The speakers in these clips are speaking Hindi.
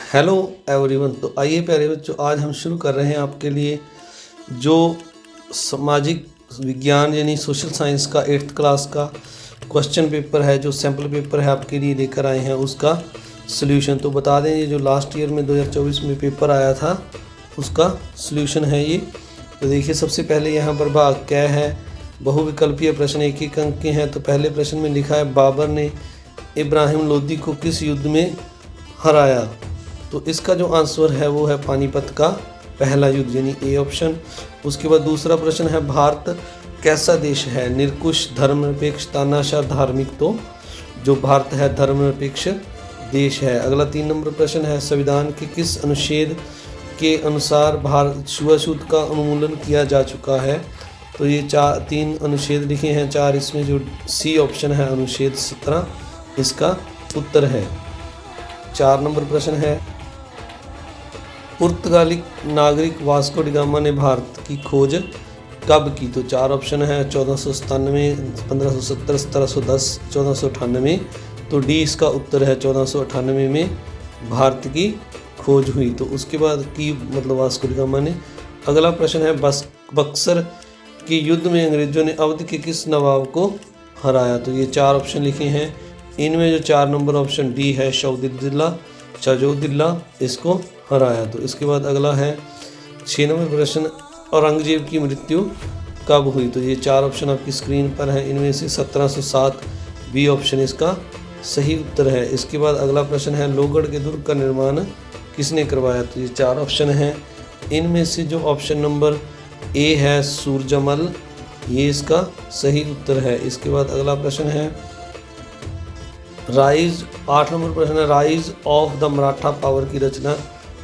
Hello everyone. तो आइए प्यारे बच्चों, आज हम शुरू कर रहे हैं आपके लिए जो सामाजिक विज्ञान यानी सोशल साइंस का 8th क्लास का क्वेश्चन पेपर है, जो सैम्पल पेपर है आपके लिए लेकर आए हैं, उसका सॉल्यूशन। तो बता दें, ये जो लास्ट ईयर में 2024 में पेपर आया था उसका सॉल्यूशन है ये। तो देखिए, सबसे पहले यहाँ पर भाग क्या है, बहुविकल्पीय प्रश्न 1-1 अंक के हैं। तो पहले प्रश्न में लिखा है, बाबर ने इब्राहिम लोदी को किस युद्ध में हराया। तो इसका जो आंसर है वो है पानीपत का पहला युद्ध, यानी ए ऑप्शन। उसके बाद दूसरा प्रश्न है, भारत कैसा देश है, निरंकुश, धर्मनिरपेक्ष, तानाशाह, धार्मिक। तो जो भारत है धर्मनिरपेक्ष देश है। अगला 3 नंबर प्रश्न है, संविधान के किस अनुच्छेद के अनुसार भारत छुआछूत का उन्मूलन किया जा चुका है। तो ये 3 अनुच्छेद लिखे हैं, 4 इसमें जो सी ऑप्शन है अनुच्छेद 17 इसका उत्तर है। 4 नंबर प्रश्न है, पुर्तगाली नागरिक वास्को डी गामा ने भारत की खोज कब की। तो 4 ऑप्शन है, 1497, 1570, 1710, 1498। तो डी इसका उत्तर है, 1498 में भारत की खोज हुई। तो उसके बाद की मतलब वास्को डी गामा ने। अगला प्रश्न है, बक्सर के युद्ध में अंग्रेजों ने अवध के किस नवाब को हराया। तो ये 4 ऑप्शन लिखे हैं, इनमें जो 4 नंबर ऑप्शन डी है, शजाउद्दौला इसको हराया। तो इसके बाद अगला है 6 नंबर प्रश्न, औरंगजेब की मृत्यु कब हुई। तो ये 4 ऑप्शन आपकी स्क्रीन पर हैं, इनमें से 1707 बी ऑप्शन इसका सही उत्तर है। इसके बाद अगला प्रश्न है, लोहगढ़ के दुर्ग का निर्माण किसने करवाया। तो ये 4 ऑप्शन हैं, इनमें से जो ऑप्शन नंबर ए है सूरजमल, ये इसका सही उत्तर है। इसके बाद अगला प्रश्न है, 8 नंबर प्रश्न है, rise of the Maratha power की रचना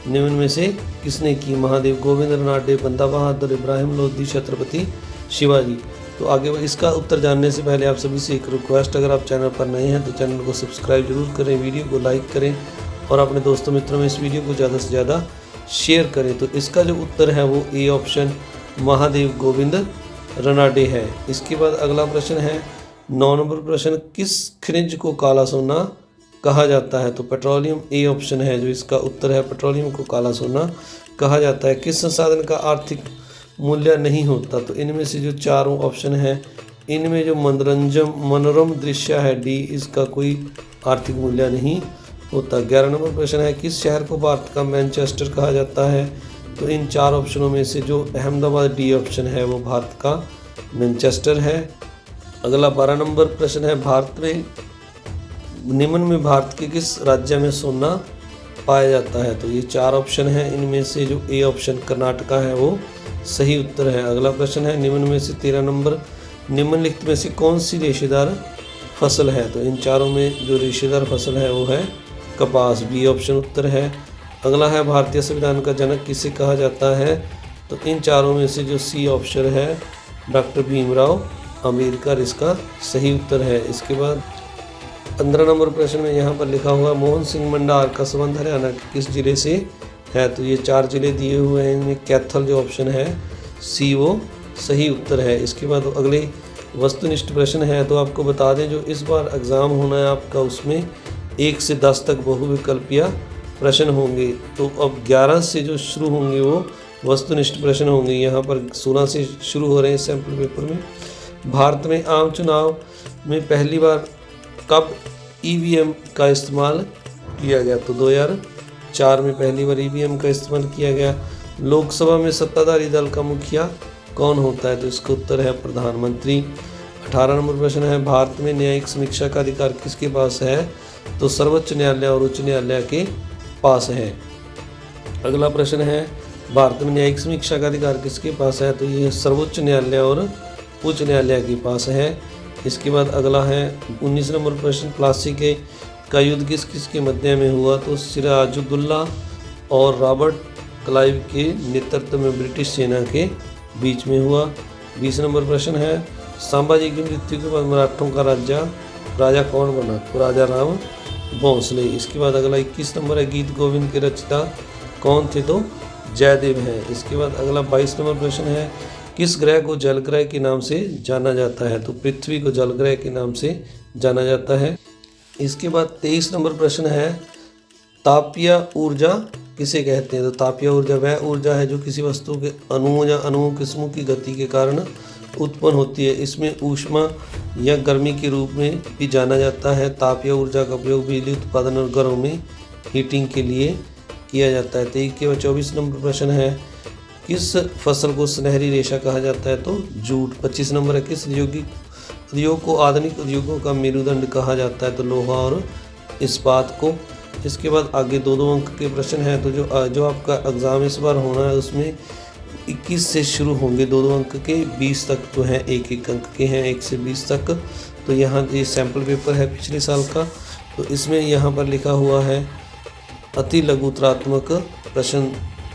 निम्न में से किसने की। महादेव, गोविंद रनाडे, बंदा बहादुर, इब्राहिम लोदी, छत्रपति शिवाजी। तो आगे इसका उत्तर जानने से पहले आप सभी से एक रिक्वेस्ट, अगर आप चैनल पर नए हैं तो चैनल को सब्सक्राइब जरूर करें, वीडियो को लाइक करें और अपने दोस्तों मित्रों में इस वीडियो को ज़्यादा से ज़्यादा शेयर करें। तो इसका जो उत्तर है वो ए ऑप्शन महादेव गोविंद रनाडे है। इसके बाद अगला प्रश्न है, 9 नंबर प्रश्न, किस खनिज को काला सोना कहा जाता है। तो पेट्रोलियम ए ऑप्शन है जो इसका उत्तर है, पेट्रोलियम को काला सोना कहा जाता है। किस संसाधन का आर्थिक मूल्य नहीं होता। तो इनमें से जो 4 ऑप्शन है, इनमें जो मनोरम दृश्य है, डी इसका कोई आर्थिक मूल्य नहीं होता। 11 नंबर प्रश्न है, किस शहर को भारत का मैनचेस्टर कहा जाता है। तो इन 4 ऑप्शनों में से जो अहमदाबाद डी ऑप्शन है वो भारत का मैनचेस्टर है। अगला 12 नंबर प्रश्न है, भारत में निम्न में भारत के किस राज्य में सोना पाया जाता है। तो ये 4 ऑप्शन हैं, इनमें से जो ए ऑप्शन कर्नाटका है वो सही उत्तर है। अगला प्रश्न है, निम्न में से 13 नंबर, निम्नलिखित में से कौन सी रेशेदार फसल है। तो इन चारों में जो रेशेदार फसल है वो है कपास, बी ऑप्शन उत्तर है। अगला है, भारतीय संविधान का जनक किसे कहा जाता है। तो इन चारों में से जो सी ऑप्शन है डॉक्टर भीमराव अम्बेडकर इसका सही उत्तर है। इसके बाद 15 नंबर प्रश्न में यहाँ पर लिखा हुआ, मोहन सिंह मंडार का संबंध हरियाणा के किस जिले से है। तो ये 4 जिले दिए हुए हैं, इनमें कैथल जो ऑप्शन है सी वो सही उत्तर है। इसके बाद अगले वस्तुनिष्ठ प्रश्न है। तो आपको बता दें, जो इस बार एग्ज़ाम होना है आपका, उसमें 1 से 10 तक बहुविकल्पीय प्रश्न होंगे। तो अब 11 से जो शुरू होंगे वो वस्तुनिष्ठ प्रश्न होंगे। यहाँ पर 16 से शुरू हो रहे हैं सैम्पल पेपर में। भारत में आम चुनाव में पहली बार कब ईवीएम का इस्तेमाल किया गया। तो 2004 में पहली बार ईवीएम का इस्तेमाल किया गया। लोकसभा में सत्ताधारी दल का मुखिया कौन होता है। तो इसका उत्तर है प्रधानमंत्री। 18 नंबर प्रश्न है, भारत में न्यायिक समीक्षा का अधिकार किसके पास है। तो सर्वोच्च न्यायालय और उच्च न्यायालय के पास है। अगला प्रश्न है, भारत में न्यायिक समीक्षा का अधिकार किसके पास है। तो ये सर्वोच्च न्यायालय और उच्च न्यायालय के पास है। इसके बाद अगला है 19 नंबर प्रश्न, प्लासी का युद्ध किस किस के मध्य में हुआ। तो सिराजुद्दौला और रॉबर्ट क्लाइव के नेतृत्व में ब्रिटिश सेना के बीच में हुआ। 20 नंबर प्रश्न है, संभाजी की मृत्यु के बाद मराठों का राजा कौन बना। तो राजा राम भोंसले। इसके बाद अगला 21 नंबर है, गीत गोविंद के रचयिता कौन थे। तो जयदेव हैं। इसके बाद अगला 22 नंबर प्रश्न है, किस ग्रह को जल ग्रह के नाम से जाना जाता है। तो पृथ्वी को जल ग्रह के नाम से जाना जाता है। इसके बाद 23 नंबर प्रश्न है, तापीय ऊर्जा किसे कहते हैं? तो तापीय ऊर्जा वह ऊर्जा है जो किसी वस्तु के अणुओं या अणुओं किस्मों की गति के कारण उत्पन्न होती है। इसमें ऊष्मा या गर्मी के रूप में भी जाना जाता है। तापीय ऊर्जा का उपयोग बिजली उत्पादन और घरों में हीटिंग के लिए किया जाता है। 24 नंबर प्रश्न है, किस फसल को सुनहरी रेशा कहा जाता है? तो जूट। 25 नंबर है, किस उद्योग को आधुनिक उद्योगों का मेरुदंड कहा जाता है? तो लोहा और इस्पात को। इसके बाद आगे 2-2 अंक के प्रश्न हैं। तो जो आपका एग्ज़ाम इस बार होना है उसमें 21 से शुरू होंगे 2-2 अंक के, 20 तक जो हैं 1-1 अंक के हैं, 1 से 20 तक। तो यहाँ ये सैम्पल पेपर है पिछले साल का। तो इसमें यहाँ पर लिखा हुआ है अति लघुतरात्मक प्रश्न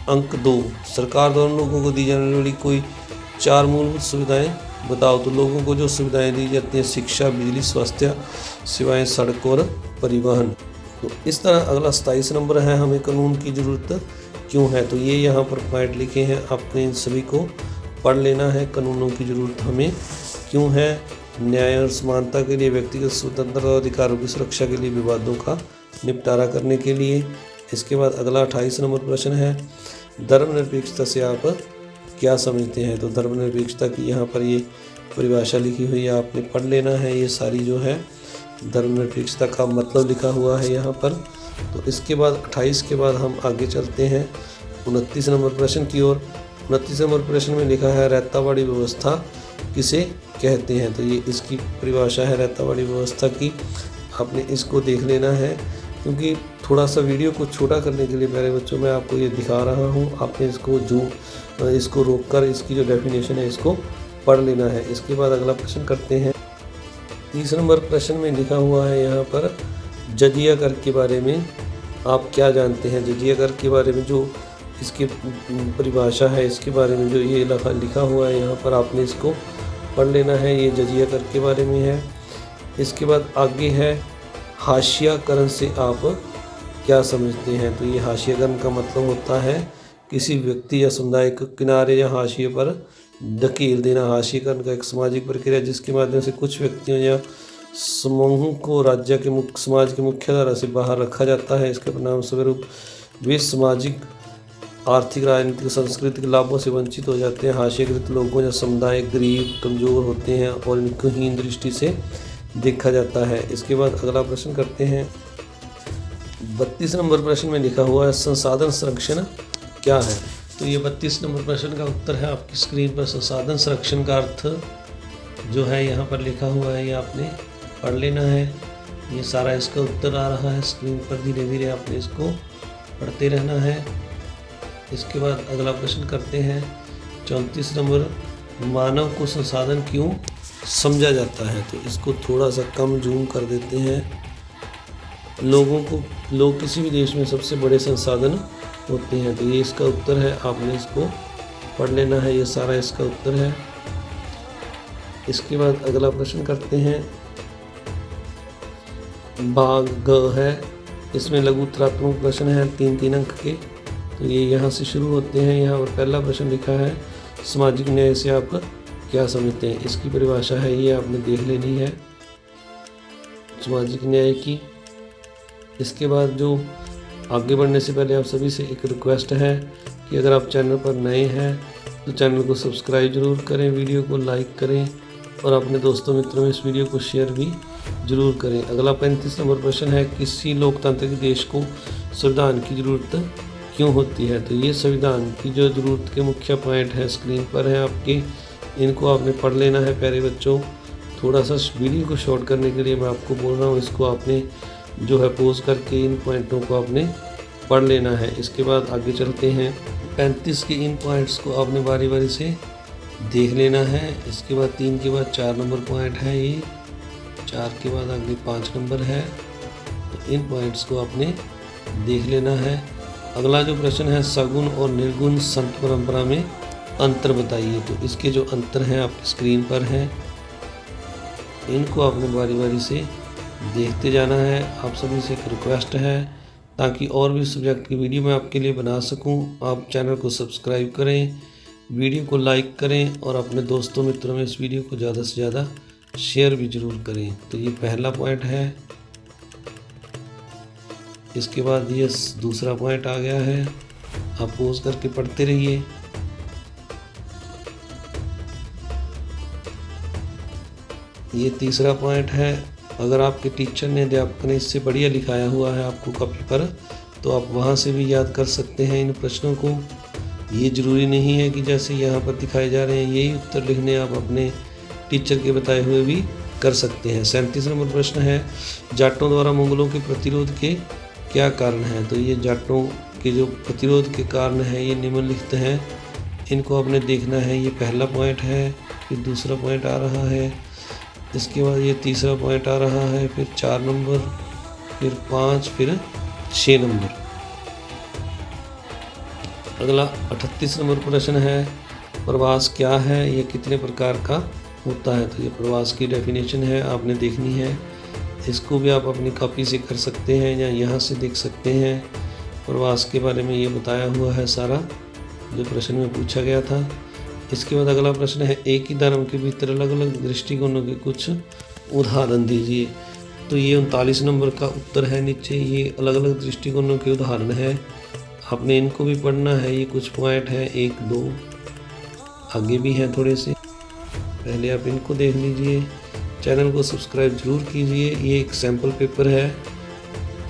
अंक 2, सरकार द्वारा लोगों को दी जाने वाली कोई 4 मूलभूत सुविधाएं बताओ। तो लोगों को जो सुविधाएं दी जाती हैं, शिक्षा, बिजली, स्वास्थ्य सेवाएं, सड़क और परिवहन। तो इस तरह अगला 27 नंबर है, हमें कानून की ज़रूरत क्यों है? तो ये यहाँ पर पॉइंट लिखे हैं, आपने इन सभी को पढ़ लेना है। कानूनों की ज़रूरत हमें क्यों है? न्याय और समानता के लिए, व्यक्तिगत स्वतंत्रता और अधिकारों की सुरक्षा के लिए, विवादों का निपटारा करने के लिए। इसके बाद अगला 28 नंबर प्रश्न है, धर्मनिरपेक्षता से आप क्या समझते हैं? तो धर्मनिरपेक्षता की यहाँ पर ये परिभाषा लिखी हुई है, आपने पढ़ लेना है। ये सारी जो है धर्मनिरपेक्षता का मतलब लिखा हुआ है यहाँ पर। तो इसके बाद 28 के बाद हम आगे चलते हैं 29 नंबर प्रश्न की ओर। 29 नंबर प्रश्न में लिखा है रैतावाड़ी व्यवस्था किसे कहते हैं? तो ये इसकी परिभाषा है रैतावाड़ी व्यवस्था की, आपने इसको देख लेना है। क्योंकि थोड़ा सा वीडियो को छोटा करने के लिए प्यारे बच्चों मैं आपको ये दिखा रहा हूँ, आपने इसको रोककर इसकी जो डेफिनेशन है इसको पढ़ लेना है। इसके बाद अगला प्रश्न करते हैं। 30 नंबर प्रश्न में लिखा हुआ है यहाँ पर जजिया कर के बारे में आप क्या जानते हैं? जजिया कर के बारे में जो इसकी परिभाषा है, इसके बारे में जो ये लिखा हुआ है यहाँ पर, आपने इसको पढ़ लेना है। ये जजिया कर के बारे में है। इसके बाद आगे है हाशियाकरण से आप क्या समझते हैं? तो ये हाशियाकरण का मतलब होता है किसी व्यक्ति या समुदाय को किनारे या हाशिए पर धकेल देना। हाशियाकरण का एक सामाजिक प्रक्रिया जिसके माध्यम से कुछ व्यक्तियों या समूहों को राज्य के समाज की मुख्य धारा से बाहर रखा जाता है। इसके परिणाम स्वरूप वे सामाजिक, आर्थिक, राजनीतिक, सांस्कृतिक लाभों से वंचित हो जाते हैं। हाशियाकृत लोगों या समुदाय गरीब, कमज़ोर होते हैं और इनको हीन दृष्टि से देखा जाता है। इसके बाद अगला प्रश्न करते हैं। 32 नंबर प्रश्न में लिखा हुआ है संसाधन संरक्षण क्या है? तो ये 32 नंबर प्रश्न का उत्तर है आपकी स्क्रीन पर। संसाधन संरक्षण का अर्थ जो है यहाँ पर लिखा हुआ है, ये आपने पढ़ लेना है। ये सारा इसका उत्तर आ रहा है स्क्रीन पर, धीरे धीरे आपने इसको पढ़ते रहना है। इसके बाद अगला प्रश्न करते हैं 34 नंबर, मानव को संसाधन क्यों समझा जाता है? तो इसको थोड़ा सा कम जूम कर देते हैं। लोग किसी भी देश में सबसे बड़े संसाधन होते हैं। तो ये इसका उत्तर है, आपने इसको पढ़ लेना है। ये सारा इसका उत्तर है। इसके बाद अगला प्रश्न करते हैं। भाग ग है, इसमें लघुतरात्मक प्रश्न है 3-3 अंक के। तो ये यहाँ से शुरू होते हैं। यहाँ पर पहला प्रश्न लिखा है सामाजिक न्याय से आप क्या समझते हैं? इसकी परिभाषा है, ये आपने देख लेनी है सामाजिक न्याय की। इसके बाद जो आगे बढ़ने से पहले आप सभी से एक रिक्वेस्ट है कि अगर आप चैनल पर नए हैं तो चैनल को सब्सक्राइब जरूर करें, वीडियो को लाइक करें और अपने दोस्तों मित्रों में इस वीडियो को शेयर भी जरूर करें। अगला 35 नंबर प्रश्न है किसी लोकतांत्रिक देश को संविधान की ज़रूरत क्यों होती है? तो ये संविधान की जो ज़रूरत के मुख्य पॉइंट है स्क्रीन पर है आपके, इनको आपने पढ़ लेना है प्यारे बच्चों। थोड़ा सा वीडियो को शॉर्ट करने के लिए मैं आपको बोल रहा हूँ, इसको आपने जो है पोज करके इन पॉइंटों को आपने पढ़ लेना है। इसके बाद आगे चलते हैं। 35 के इन पॉइंट्स को आपने बारी बारी से देख लेना है। इसके बाद 3 के बाद 4 नंबर पॉइंट है, ये 4 के बाद आगे 5 नंबर है। तो इन पॉइंट्स को आपने देख लेना है। अगला जो प्रश्न है सगुण और निर्गुण संत परंपरा में अंतर बताइए। तो इसके जो अंतर हैं आपकी स्क्रीन पर हैं, इनको आपने बारी बारी से देखते जाना है। आप सभी से एक रिक्वेस्ट है ताकि और भी सब्जेक्ट की वीडियो मैं आपके लिए बना सकूं, आप चैनल को सब्सक्राइब करें, वीडियो को लाइक करें और अपने दोस्तों मित्रों में इस वीडियो को ज़्यादा से ज़्यादा शेयर भी ज़रूर करें। तो ये पहला पॉइंट है। इसके बाद ये दूसरा पॉइंट आ गया है, आप पोज करके पढ़ते रहिए। ये तीसरा पॉइंट है, अगर आपके टीचर ने अध्यापक ने इससे बढ़िया लिखाया हुआ है आपको कॉपी पर, तो आप वहाँ से भी याद कर सकते हैं इन प्रश्नों को। ये ज़रूरी नहीं है कि जैसे यहाँ पर दिखाए जा रहे हैं यही उत्तर लिखने, आप अपने टीचर के बताए हुए भी कर सकते हैं। 37 नंबर प्रश्न है, जाटों द्वारा मुगलों के प्रतिरोध के क्या कारण हैं। तो ये जाटों के जो प्रतिरोध के कारण हैं ये निम्नलिखित हैं, इनको आपने देखना है। ये पहला पॉइंट है, फिर दूसरा पॉइंट आ रहा है, इसके बाद ये तीसरा पॉइंट आ रहा है, फिर 4 नंबर, फिर 5, फिर 6 नंबर। अगला 38 नंबर प्रश्न है, प्रवास क्या है, ये कितने प्रकार का होता है। तो ये प्रवास की डेफिनेशन है, आपने देखनी है। इसको भी आप अपनी कॉपी से कर सकते हैं या यहाँ से देख सकते हैं। प्रवास के बारे में ये बताया हुआ है सारा, जो प्रश्न में पूछा गया था। इसके बाद अगला प्रश्न है, एक ही धर्म के भीतर अलग अलग दृष्टिकोणों के कुछ उदाहरण दीजिए। तो ये 39 नंबर का उत्तर है नीचे, ये अलग अलग दृष्टिकोणों के उदाहरण है, आपने इनको भी पढ़ना है। ये कुछ पॉइंट है, 1 2 आगे भी हैं थोड़े से, पहले आप इनको देख लीजिए। चैनल को सब्सक्राइब जरूर कीजिए। ये एक सैम्पल पेपर है,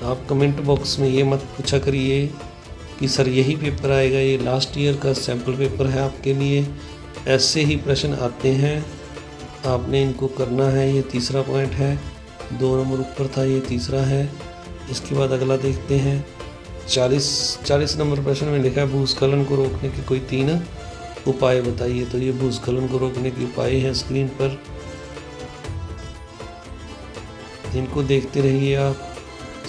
आप कमेंट बॉक्स में ये मत पूछा करिए कि सर यही पेपर आएगा, ये लास्ट ईयर का सैम्पल पेपर है आपके लिए। ऐसे ही प्रश्न आते हैं, आपने इनको करना है। ये तीसरा पॉइंट है, 2 नंबर ऊपर था, ये तीसरा है। इसके बाद अगला देखते हैं, 40 नंबर प्रश्न में लिखा है, भूस्खलन को रोकने के कोई 3 उपाय बताइए। तो ये भूस्खलन को रोकने के उपाय हैं स्क्रीन पर, इनको देखते रहिए आप,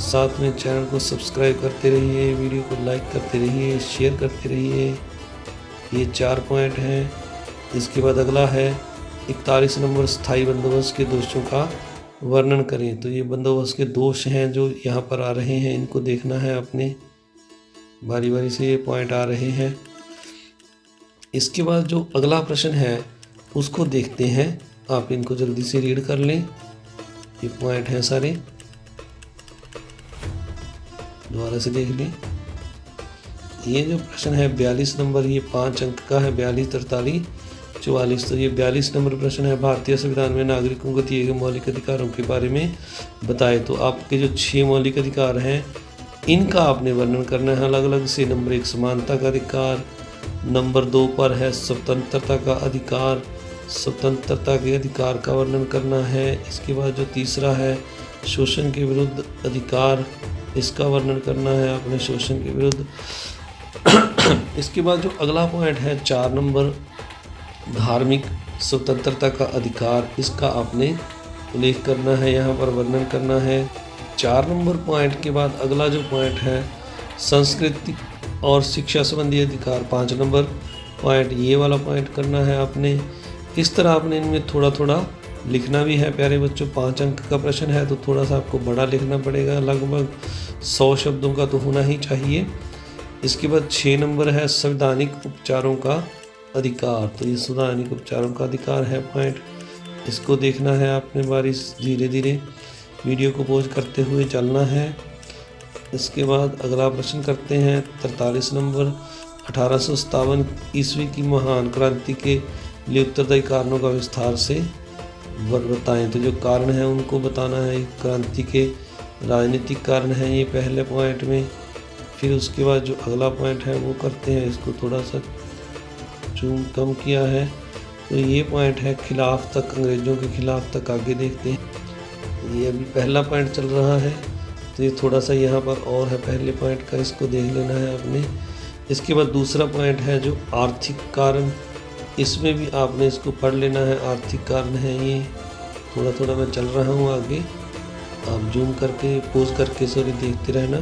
साथ में चैनल को सब्सक्राइब करते रहिए, वीडियो को लाइक करते रहिए, शेयर करते रहिए। ये 4 पॉइंट हैं। इसके बाद अगला है 41 नंबर, स्थायी बंदोबस्त के दोषों का वर्णन करें। तो ये बंदोबस्त के दोष हैं जो यहाँ पर आ रहे हैं, इनको देखना है आपने, बारी बारी से ये पॉइंट आ रहे हैं। इसके बाद जो अगला प्रश्न है उसको देखते हैं, आप इनको जल्दी से रीड कर लें। ये पॉइंट हैं सारे, दोबारा से देख लें। ये जो प्रश्न है 42 नंबर, ये 5 अंक का है, 42 43 44। तो ये 42 नंबर प्रश्न है, भारतीय संविधान में नागरिकों को दिए गए मौलिक अधिकारों के बारे में बताए। तो आपके जो 6 मौलिक अधिकार हैं इनका आपने वर्णन करना है अलग अलग से। नंबर 1 समानता का अधिकार, नंबर 2 पर है स्वतंत्रता का अधिकार, स्वतंत्रता के अधिकार का वर्णन करना है। इसके बाद जो तीसरा है शोषण के विरुद्ध अधिकार, इसका वर्णन करना है आपने, शोषण के विरुद्ध। इसके बाद जो अगला पॉइंट है 4 नंबर, धार्मिक स्वतंत्रता का अधिकार, इसका आपने उल्लेख करना है, यहाँ पर वर्णन करना है। 4 नंबर पॉइंट के बाद अगला जो पॉइंट है संस्कृति और शिक्षा संबंधी अधिकार, 5 नंबर पॉइंट, ये वाला पॉइंट करना है आपने। इस तरह आपने इनमें थोड़ा थोड़ा लिखना भी है प्यारे बच्चों। 5 अंक का प्रश्न है तो थोड़ा सा आपको बड़ा लिखना पड़ेगा, लगभग 100 शब्दों का तो होना ही चाहिए। इसके बाद 6 नंबर है संवैधानिक उपचारों का अधिकार। तो ये संवैधानिक उपचारों का अधिकार है पॉइंट, इसको देखना है आपने, बारी धीरे धीरे वीडियो को पॉज करते हुए चलना है। इसके बाद अगला प्रश्न करते हैं 43 नंबर, 1857 ईस्वी की महान क्रांति के लिए उत्तरदायी कारणों का विस्तार से बताएं। तो जो कारण हैं उनको बताना है। क्रांति के राजनीतिक कारण हैं ये पहले पॉइंट में। फिर उसके बाद जो अगला पॉइंट है वो करते हैं, इसको थोड़ा सा जूम कम किया है। तो ये पॉइंट है खिलाफ तक, अंग्रेज़ों के खिलाफ तक, आगे देखते हैं। ये अभी पहला पॉइंट चल रहा है तो ये थोड़ा सा यहाँ पर और है पहले पॉइंट का, इसको देख लेना है आपने। इसके बाद दूसरा पॉइंट है जो आर्थिक कारण, इसमें भी आपने इसको पढ़ लेना है। आर्थिक कारण है ये, थोड़ा थोड़ा मैं चल रहा हूँ आगे, आप जूम करके पोज करके सॉरी देखते रहना।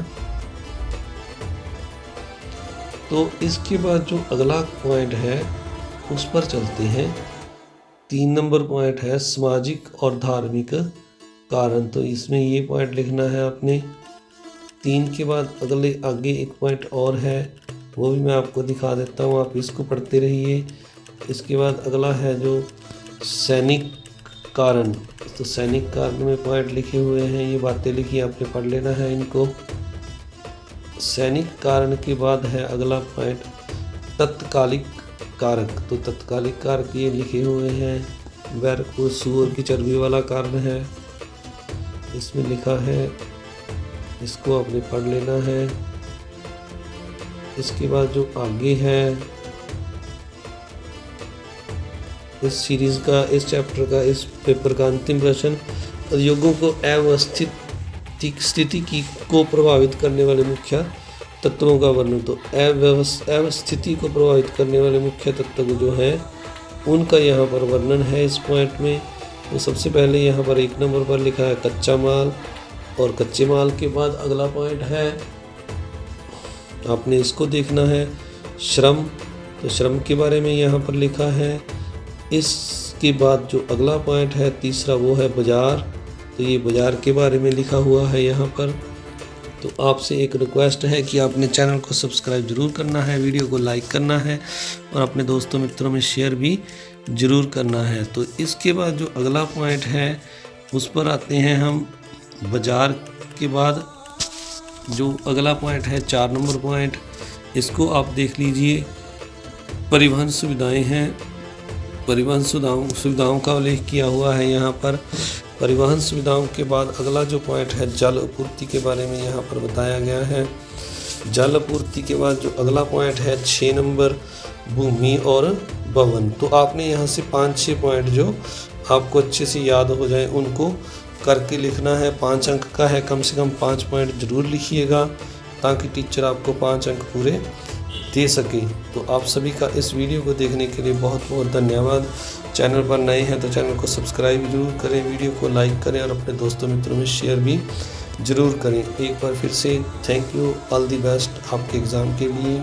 तो इसके बाद जो अगला पॉइंट है उस पर चलते हैं। 3 नंबर पॉइंट है सामाजिक और धार्मिक कारण। तो इसमें ये पॉइंट लिखना है आपने। 3 के बाद अगले आगे एक पॉइंट और है, वो भी मैं आपको दिखा देता हूँ, आप इसको पढ़ते रहिए। इसके बाद अगला है जो सैनिक कारण। तो सैनिक कारण में पॉइंट लिखे हुए हैं, ये बातें लिखी आपने पढ़ लेना है इनको। सैनिक कारण के बाद है अगला पॉइंट तत्कालिक कारक। तो तत्कालिक कारक ये लिखे हुए हैं, बैर को सूअर की चर्बी वाला कारण है, इसमें लिखा है, इसको आपने पढ़ लेना है। इसके बाद जो आगे है इस सीरीज का, इस चैप्टर का, इस पेपर का अंतिम प्रश्न, उद्योगों को अव्यवस्थित स्थिति को प्रभावित करने वाले मुख्य तत्वों का वर्णन। तो अव्यवस्थिति को प्रभावित करने वाले मुख्य तत्व जो है उनका यहाँ पर वर्णन है इस पॉइंट में। तो सबसे पहले यहाँ पर 1 नंबर पर लिखा है कच्चा माल, और कच्चे माल के बाद अगला पॉइंट है, आपने इसको देखना है, श्रम। तो श्रम के बारे में यहाँ पर लिखा है। इसके बाद जो अगला पॉइंट है तीसरा वो है बाज़ार। तो ये बाज़ार के बारे में लिखा हुआ है यहाँ पर। तो आपसे एक रिक्वेस्ट है कि आपने चैनल को सब्सक्राइब जरूर करना है, वीडियो को लाइक करना है और अपने दोस्तों मित्रों में शेयर भी ज़रूर करना है। तो इसके बाद जो अगला पॉइंट है उस पर आते हैं हम। बाज़ार के बाद जो अगला पॉइंट है 4 नंबर पॉइंट, इसको आप देख लीजिए, परिवहन सुविधाएं हैं। परिवहन सुविधाओं का उल्लेख किया हुआ है यहाँ पर। परिवहन सुविधाओं के बाद अगला जो पॉइंट है जल आपूर्ति के बारे में यहाँ पर बताया गया है। जल आपूर्ति के बाद जो अगला पॉइंट है 6 नंबर, भूमि और भवन। तो आपने यहाँ से 5-6 पॉइंट जो आपको अच्छे से याद हो जाए उनको करके लिखना है। 5 अंक का है, कम से कम 5 पॉइंट जरूर लिखिएगा ताकि टीचर आपको 5 अंक पूरे दे सके। तो आप सभी का इस वीडियो को देखने के लिए बहुत बहुत धन्यवाद। चैनल पर नए हैं तो चैनल को सब्सक्राइब जरूर करें, वीडियो को लाइक करें और अपने दोस्तों मित्रों में शेयर भी ज़रूर करें। एक बार फिर से thank you, all the best आपके एग्ज़ाम के लिए।